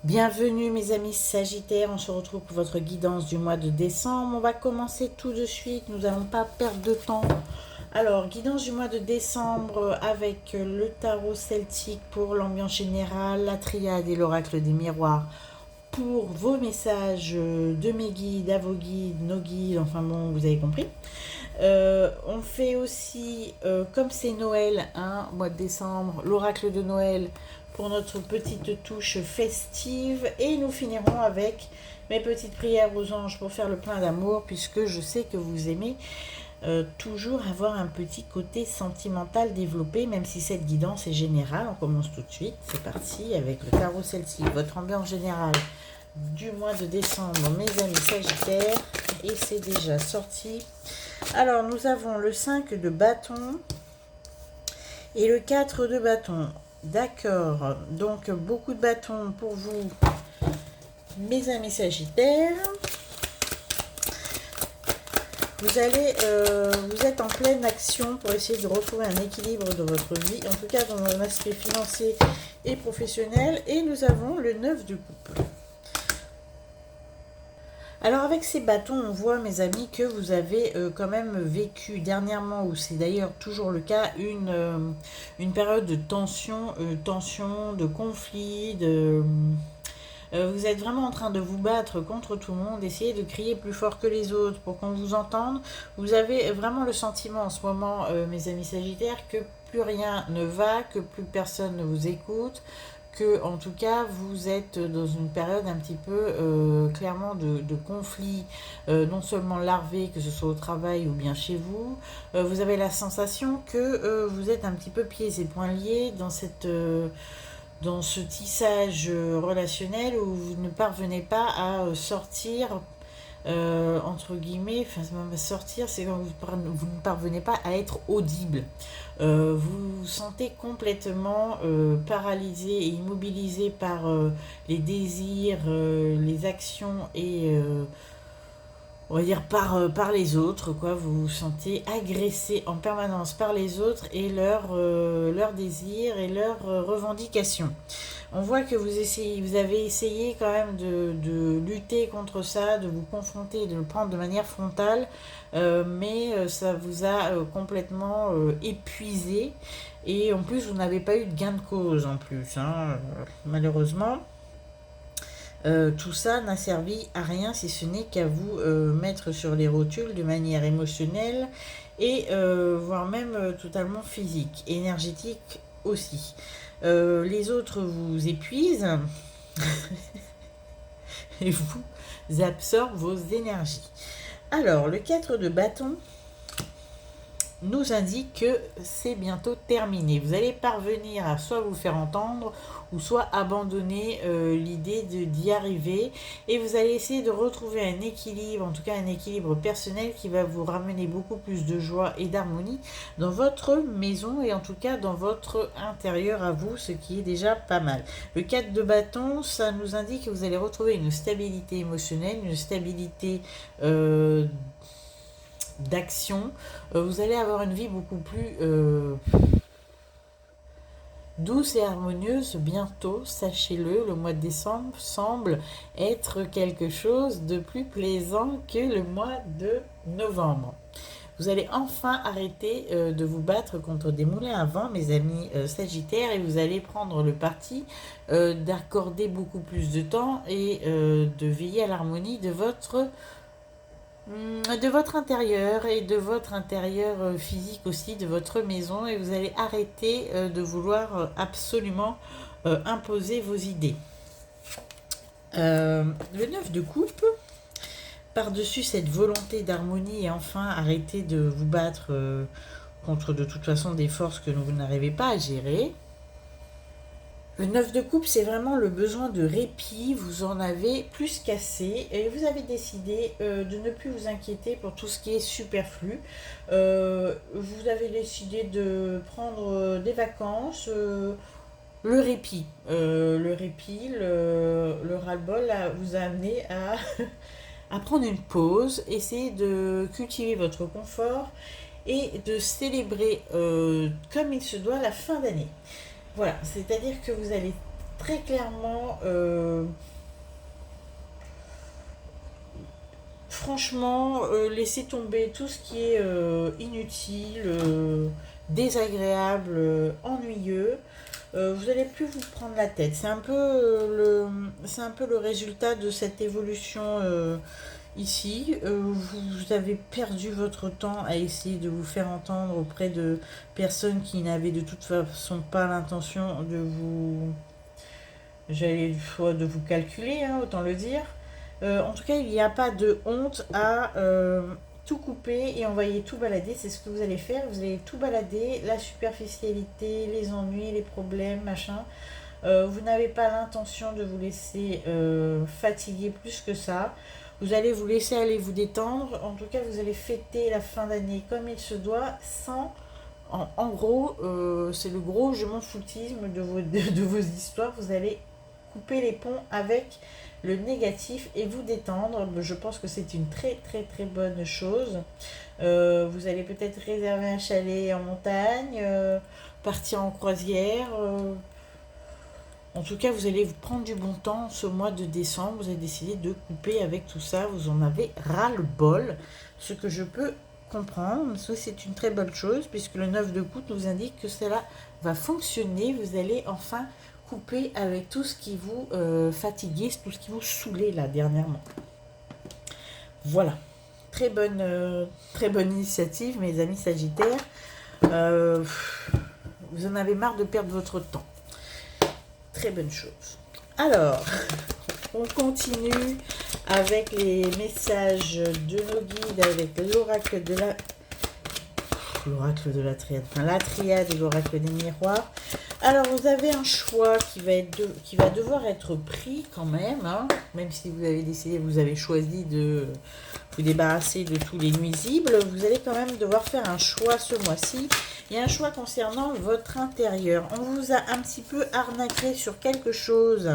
Bienvenue mes amis Sagittaires, on se retrouve pour votre guidance du mois de décembre. On va commencer tout de suite, nous n'allons pas perdre de temps. Alors, guidance du mois de décembre avec le tarot celtique pour l'ambiance générale, la triade et l'oracle des miroirs pour vos messages de mes guides, à vos guides, nos guides, enfin bon, vous avez compris. On fait aussi, comme c'est Noël, mois de décembre, l'oracle de Noël pour notre petite touche festive. Et nous finirons avec mes petites prières aux anges pour faire le plein d'amour, puisque je sais que vous aimez toujours avoir un petit côté sentimental développé, même si cette guidance est générale. On commence tout de suite, c'est parti avec le tarot celtique, votre ambiance générale du mois de décembre, mes amis Sagittaires, et c'est déjà sorti. Alors, nous avons le 5 de bâton et le 4 de bâton. D'accord, donc beaucoup de bâtons pour vous, mes amis Sagittaires. Vous êtes en pleine action pour essayer de retrouver un équilibre de votre vie, en tout cas dans un aspect financier et professionnel. Et nous avons le 9 de coupe. Alors avec ces bâtons, on voit mes amis que vous avez quand même vécu dernièrement, ou c'est d'ailleurs toujours le cas, une période de tension, de conflit, vous êtes vraiment en train de vous battre contre tout le monde, essayez de crier plus fort que les autres pour qu'on vous entende. Vous avez vraiment le sentiment en ce moment, mes amis Sagittaires, que plus rien ne va, que plus personne ne vous écoute, que en tout cas vous êtes dans une période un petit peu clairement de conflit, non seulement larvé, que ce soit au travail ou bien chez vous. Vous avez la sensation que vous êtes un petit peu pieds et poings liés dans ce tissage relationnel où vous ne parvenez pas à sortir, entre guillemets, enfin sortir, c'est quand vous ne parvenez pas à être audible. Vous vous sentez complètement paralysé et immobilisé par les désirs, les actions et on va dire par les autres, quoi. Vous vous sentez agressé en permanence par les autres et leurs désirs et leurs revendications. On voit que vous avez essayé quand même de lutter contre ça, de vous confronter, de le prendre de manière frontale, mais ça vous a complètement épuisé. Et en plus, vous n'avez pas eu de gain de cause en plus, malheureusement. Tout ça n'a servi à rien si ce n'est qu'à vous mettre sur les rotules de manière émotionnelle et voire même totalement physique, énergétique aussi. Les autres vous épuisent et vous absorbent vos énergies. Alors, le 4 de bâton nous indique que c'est bientôt terminé. Vous allez parvenir à soit vous faire entendre ou soit abandonner l'idée d'y arriver et vous allez essayer de retrouver un équilibre, en tout cas un équilibre personnel qui va vous ramener beaucoup plus de joie et d'harmonie dans votre maison et en tout cas dans votre intérieur à vous, ce qui est déjà pas mal. Le 4 de bâton, ça nous indique que vous allez retrouver une stabilité émotionnelle, une stabilité d'action. Vous allez avoir une vie beaucoup plus douce et harmonieuse bientôt, sachez-le. Le mois de décembre semble être quelque chose de plus plaisant que le mois de novembre. Vous allez enfin arrêter de vous battre contre des moulins à vent, mes amis Sagittaires, et vous allez prendre le parti d'accorder beaucoup plus de temps et de veiller à l'harmonie de votre intérieur et de votre intérieur physique aussi, de votre maison, et vous allez arrêter de vouloir absolument imposer vos idées. Le 9 de coupe, par-dessus cette volonté d'harmonie et enfin arrêter de vous battre contre de toute façon des forces que vous n'arrivez pas à gérer. Le 9 de coupe, c'est vraiment le besoin de répit, vous en avez plus qu'assez et vous avez décidé de ne plus vous inquiéter pour tout ce qui est superflu. Vous avez décidé de prendre des vacances, le répit. Le ras-le-bol vous a amené à prendre une pause, essayer de cultiver votre confort et de célébrer comme il se doit la fin d'année. Voilà, c'est-à-dire que vous allez très clairement, franchement, laissez tomber tout ce qui est inutile, désagréable, ennuyeux. Vous n'allez plus vous prendre la tête. C'est un peu le résultat de cette évolution ici. Vous avez perdu votre temps à essayer de vous faire entendre auprès de personnes qui n'avaient de toute façon pas l'intention de vous, de vous calculer, hein, autant le dire. En tout cas, il n'y a pas de honte à tout couper et envoyer tout balader. C'est ce que vous allez faire. Vous allez tout balader, la superficialité, les ennuis, les problèmes, machin. Vous n'avez pas l'intention de vous laisser fatiguer plus que ça. Vous allez vous laisser aller vous détendre. En tout cas, vous allez fêter la fin d'année comme il se doit, sans... En gros, c'est le gros je m'en foutisme de vos histoires. Vous allez couper les ponts avec le négatif et vous détendre. Je pense que c'est une très très très bonne chose. Vous allez peut-être réserver un chalet en montagne, partir en croisière. En tout cas, vous allez vous prendre du bon temps ce mois de décembre. Vous avez décidé de couper avec tout ça. Vous en avez ras-le-bol. Ce que je peux comprendre, c'est une très bonne chose puisque le 9 de coude nous indique que cela va fonctionner. Vous allez enfin couper avec tout ce qui vous fatiguait, tout ce qui vous saoulait là dernièrement. Voilà, très bonne initiative mes amis Sagittaires. Vous en avez marre de perdre votre temps. Très bonne chose. Alors, on continue avec les messages de nos guides avec l'oracle de la triade, enfin la triade et l'oracle des miroirs. Alors, vous avez un choix qui va devoir être pris quand même, hein, même si vous avez décidé, vous avez choisi de vous débarrasser de tous les nuisibles, vous allez quand même devoir faire un choix ce mois-ci. Il y a un choix concernant votre intérieur. On vous a un petit peu arnaqué sur quelque chose.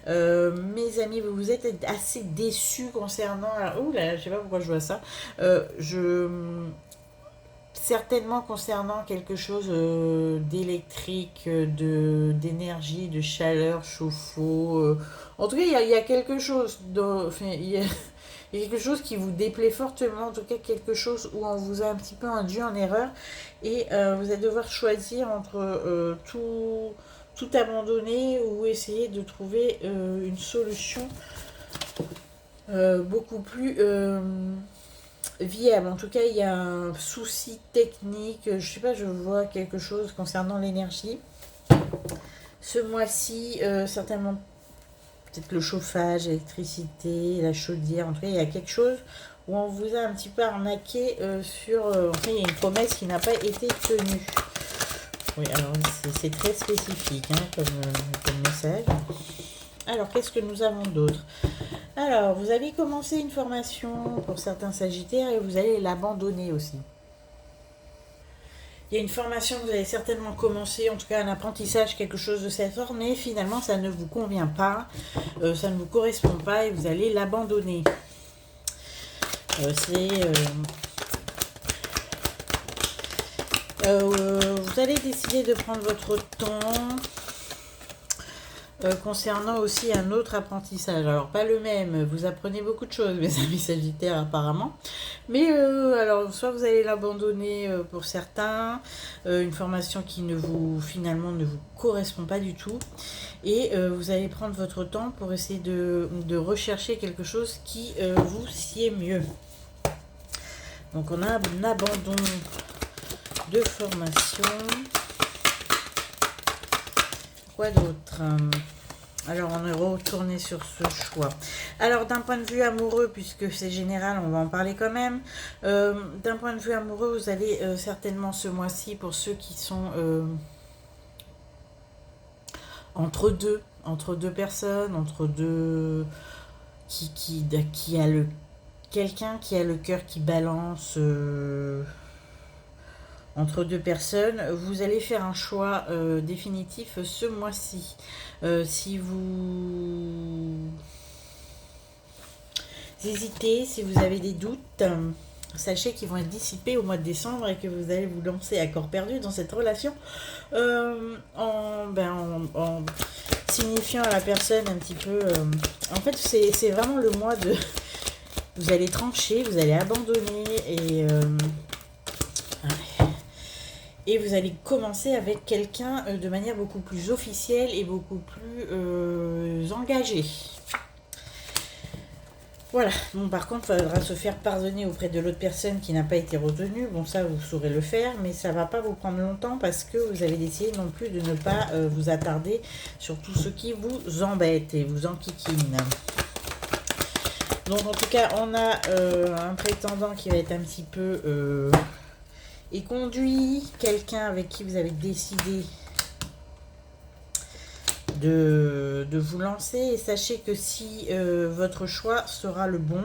Mes amis, vous êtes assez déçus concernant... Ouh là, je sais pas pourquoi je vois ça. Certainement concernant quelque chose d'électrique, d'énergie, de chaleur, chauffe-eau. En tout cas, il y a quelque chose. Il y a quelque chose qui vous déplaît fortement. En tout cas, quelque chose où on vous a un petit peu induit en erreur. Et vous allez devoir choisir entre tout abandonner ou essayer de trouver une solution beaucoup plus viable. En tout cas, il y a un souci technique. Je sais pas, je vois quelque chose concernant l'énergie. Ce mois-ci, certainement, peut-être le chauffage, l'électricité, la chaudière. En tout cas, il y a quelque chose où on vous a un petit peu arnaqué sur... enfin, il y a une promesse qui n'a pas été tenue. Oui, alors c'est très spécifique hein, comme message. Alors, qu'est-ce que nous avons d'autre? Alors, vous avez commencé une formation pour certains Sagittaires et vous allez l'abandonner aussi. Il y a une formation que vous allez certainement commencer, en tout cas un apprentissage, quelque chose de cette sorte, mais finalement ça ne vous convient pas, ça ne vous correspond pas et vous allez l'abandonner. Vous allez décider de prendre votre temps concernant aussi un autre apprentissage. Alors pas le même, vous apprenez beaucoup de choses mes amis Sagittaires apparemment, mais alors soit vous allez l'abandonner pour certains, une formation qui finalement ne vous correspond pas du tout, et vous allez prendre votre temps pour essayer de rechercher quelque chose qui vous sied mieux. Donc on a un abandon de formation. Quoi d'autre? Alors on est retourné sur ce choix. Alors d'un point de vue amoureux, puisque c'est général, on va en parler quand même. D'un point de vue amoureux, vous allez certainement ce mois-ci, pour ceux qui sont entre deux personnes, entre deux, qui a quelqu'un qui a le cœur qui balance. Entre deux personnes, vous allez faire un choix définitif ce mois-ci. Si vous hésitez, si vous avez des doutes, sachez qu'ils vont être dissipés au mois de décembre et que vous allez vous lancer à corps perdu dans cette relation signifiant à la personne un petit peu... en fait, c'est vraiment le mois de... Vous allez trancher, vous allez abandonner et vous allez commencer avec quelqu'un de manière beaucoup plus officielle et beaucoup plus engagée. Voilà. Bon, par contre, il faudra se faire pardonner auprès de l'autre personne qui n'a pas été retenue. Bon, ça, vous saurez le faire, mais ça ne va pas vous prendre longtemps parce que vous avez décidé non plus de ne pas vous attarder sur tout ce qui vous embête et vous enquiquine. Donc, en tout cas, on a un prétendant qui va être un petit peu éconduit, quelqu'un avec qui vous avez décidé de vous lancer, et sachez que si votre choix sera le bon,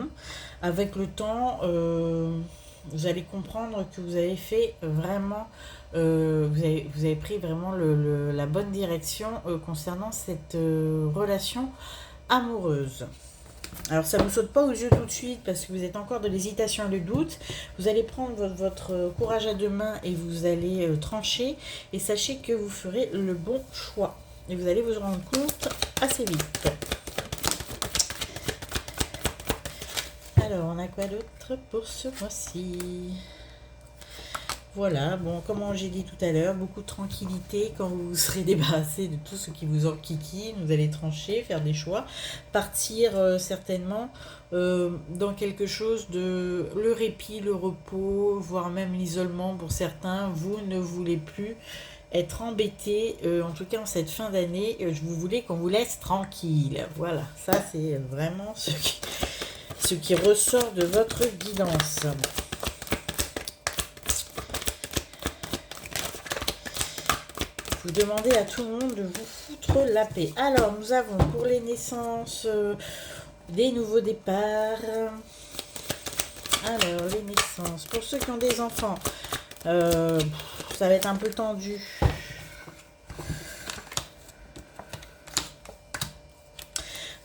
avec le temps, vous allez comprendre que vous avez fait vraiment, vous avez pris vraiment la bonne direction concernant cette relation amoureuse. Alors ça ne vous saute pas aux yeux tout de suite parce que vous êtes encore de l'hésitation et le doute. Vous allez prendre votre courage à deux mains et vous allez trancher, et sachez que vous ferez le bon choix. Et vous allez vous rendre compte assez vite. Alors, on a quoi d'autre pour ce mois-ci? Voilà, bon, comme j'ai dit tout à l'heure, beaucoup de tranquillité quand vous serez débarrassé de tout ce qui vous enquiquine. Vous allez trancher, faire des choix, partir certainement dans quelque chose de... le répit, le repos, voire même l'isolement pour certains. Vous ne voulez plus être embêté, en tout cas en cette fin d'année, vous voulez qu'on vous laisse tranquille. Voilà, ça c'est vraiment ce qui ressort de votre guidance. Vous demandez à tout le monde de vous foutre la paix. Alors, nous avons pour les naissances des nouveaux départs. Alors, les naissances. Pour ceux qui ont des enfants, ça va être un peu tendu.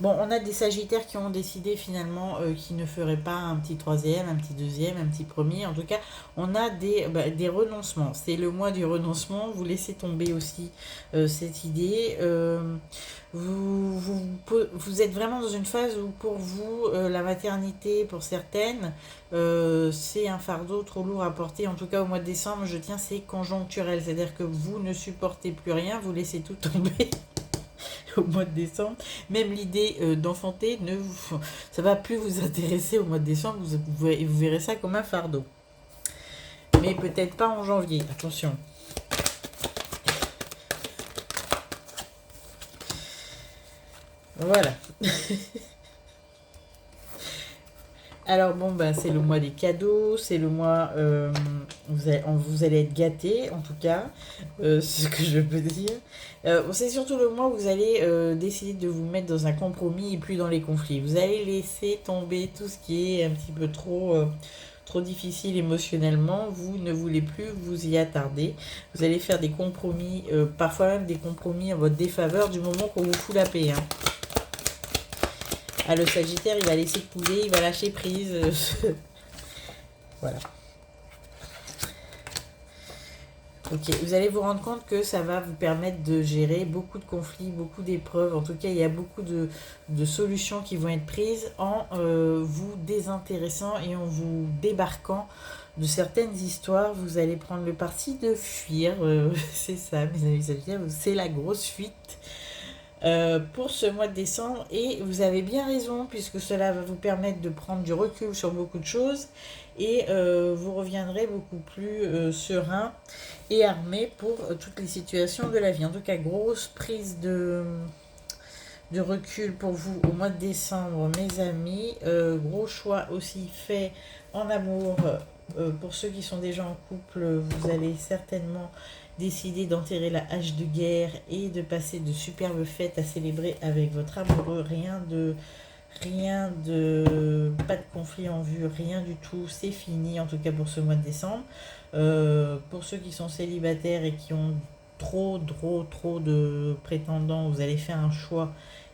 Bon, on a des sagittaires qui ont décidé finalement qu'ils ne feraient pas un petit troisième, un petit deuxième, un petit premier. En tout cas, on a des renoncements. C'est le mois du renoncement. Vous laissez tomber aussi cette idée. Vous êtes vraiment dans une phase où pour vous, la maternité, pour certaines, c'est un fardeau trop lourd à porter. En tout cas, au mois de décembre, je tiens, c'est conjoncturel. C'est-à-dire que vous ne supportez plus rien, vous laissez tout tomber. Au mois de décembre, même l'idée d'enfanter, ça va plus vous intéresser au mois de décembre, vous verrez ça comme un fardeau. Mais peut-être pas en janvier, attention. Voilà. Alors bon, c'est le mois des cadeaux, c'est le mois vous allez être gâtés, en tout cas, c'est ce que je peux dire. C'est surtout le mois où vous allez décider de vous mettre dans un compromis et plus dans les conflits. Vous allez laisser tomber tout ce qui est un petit peu trop difficile émotionnellement. Vous ne voulez plus vous y attarder. Vous allez faire des compromis, parfois même des compromis en votre défaveur du moment qu'on vous fout la paix. Hein. Ah, le Sagittaire, il va laisser couler, il va lâcher prise. Voilà. Ok, vous allez vous rendre compte que ça va vous permettre de gérer beaucoup de conflits, beaucoup d'épreuves. En tout cas, il y a beaucoup de solutions qui vont être prises en vous désintéressant et en vous débarquant de certaines histoires. Vous allez prendre le parti de fuir. C'est ça, mes amis Sagittaires, c'est la grosse fuite. Pour ce mois de décembre, et vous avez bien raison puisque cela va vous permettre de prendre du recul sur beaucoup de choses et vous reviendrez beaucoup plus serein et armé pour toutes les situations de la vie. En tout cas, grosse prise de recul pour vous au mois de décembre, mes amis. Gros choix aussi fait en amour. Pour ceux qui sont déjà en couple, vous allez certainement décider d'enterrer la hache de guerre et de passer de superbes fêtes à célébrer avec votre amoureux. Pas de conflit en vue, rien du tout, c'est fini en tout cas pour ce mois de décembre. Pour ceux qui sont célibataires et qui ont trop de prétendants, vous allez faire un choix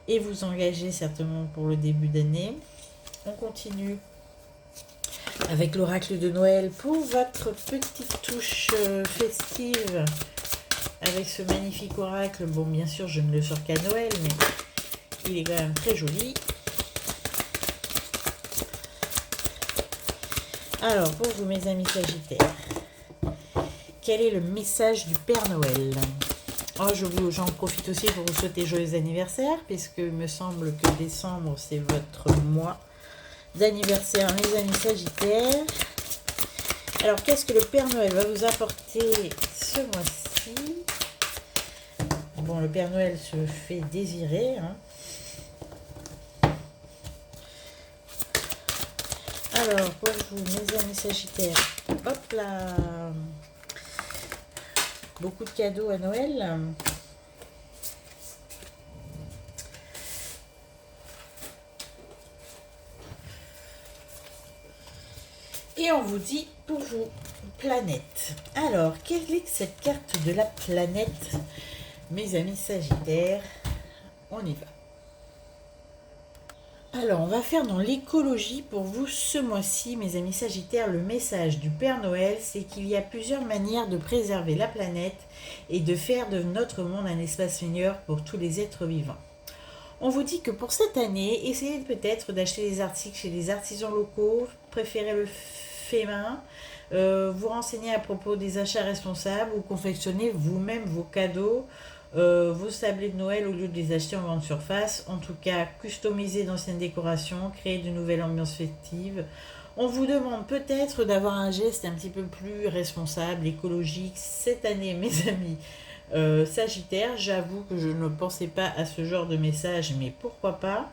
et vous engager certainement pour le début d'année. On continue avec l'oracle de Noël pour votre petite touche festive avec ce magnifique oracle. Bon, bien sûr, je ne le sors qu'à Noël, mais il est quand même très joli. Alors, pour vous, mes amis Sagittaires, quel est le message du Père Noël? Oh, j'en profite aussi pour vous souhaiter joyeux anniversaire, puisque il me semble que décembre, c'est votre mois d'anniversaire, mes amis Sagittaires. Alors, qu'est-ce que le Père Noël va vous apporter ce mois-ci? Bon, le Père Noël se fait désirer, hein. Alors, pour vous, mes amis Sagittaires, hop là, beaucoup de cadeaux à Noël. Et on vous dit pour vous, planète. Alors, quelle est cette carte de la planète, mes amis Sagittaires? On y va. Alors, on va faire dans l'écologie pour vous ce mois-ci, mes amis Sagittaires. Le message du Père Noël, c'est qu'il y a plusieurs manières de préserver la planète et de faire de notre monde un espace meilleur pour tous les êtres vivants. On vous dit que pour cette année, essayez peut-être d'acheter des articles chez les artisans locaux, préférez le fait main, vous renseigner à propos des achats responsables ou confectionnez vous-même vos cadeaux, vos sablés de Noël au lieu de les acheter en grande surface. En tout cas, customiser d'anciennes décorations, créer de nouvelles ambiances festives. On vous demande peut-être d'avoir un geste un petit peu plus responsable, écologique cette année, mes amis. Sagittaire, j'avoue que je ne pensais pas à ce genre de message, mais pourquoi pas.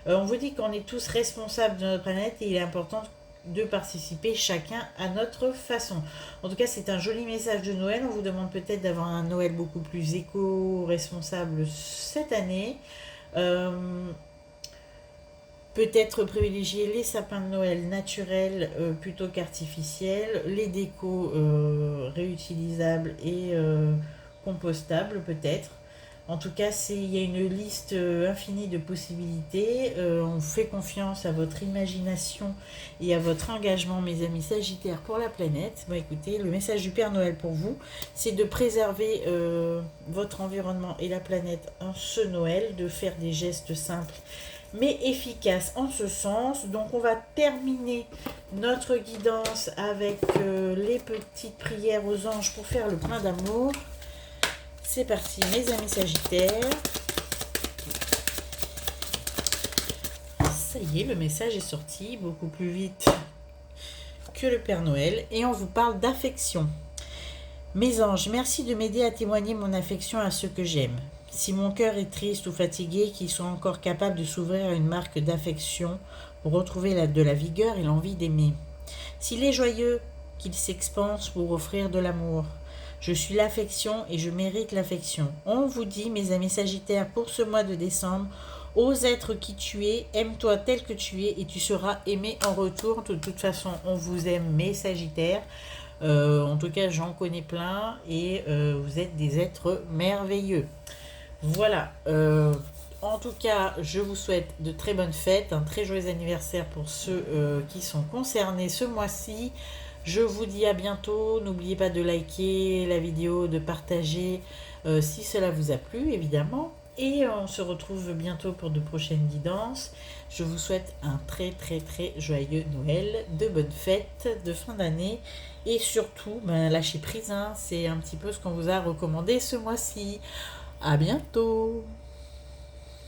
On vous dit qu'on est tous responsables de notre planète et il est important de participer chacun à notre façon. En tout cas, c'est un joli message de Noël. On vous demande peut-être d'avoir un Noël beaucoup plus éco-responsable cette année. Peut-être privilégier les sapins de Noël naturels plutôt qu'artificiels, les décos réutilisables et compostables peut-être. En tout cas, il y a une liste infinie de possibilités. On fait confiance à votre imagination et à votre engagement, mes amis Sagittaires, pour la planète. Bon, écoutez, le message du Père Noël pour vous, c'est de préserver votre environnement et la planète en ce Noël, de faire des gestes simples mais efficaces en ce sens. Donc, on va terminer notre guidance avec les petites prières aux anges pour faire le plein d'amour. C'est parti, mes amis Sagittaires. Ça y est, le message est sorti beaucoup plus vite que le Père Noël. Et on vous parle d'affection. Mes anges, merci de m'aider à témoigner mon affection à ceux que j'aime. Si mon cœur est triste ou fatigué, qu'ils soient encore capables de s'ouvrir à une marque d'affection pour retrouver de la vigueur et l'envie d'aimer. S'il est joyeux, qu'il s'expanse pour offrir de l'amour. Je suis l'affection et je mérite l'affection. On vous dit, mes amis Sagittaires, pour ce mois de décembre, ose être qui tu es, aime-toi tel que tu es et tu seras aimé en retour. De toute façon, on vous aime, mes Sagittaires. En tout cas, j'en connais plein et vous êtes des êtres merveilleux. Voilà. En tout cas, je vous souhaite de très bonnes fêtes, un très joyeux anniversaire pour ceux qui sont concernés ce mois-ci. Je vous dis à bientôt. N'oubliez pas de liker la vidéo, de partager si cela vous a plu, évidemment. Et on se retrouve bientôt pour de prochaines guidances. Je vous souhaite un très très très joyeux Noël, de bonnes fêtes de fin d'année. Et surtout, lâchez prise, hein, c'est un petit peu ce qu'on vous a recommandé ce mois-ci. À bientôt!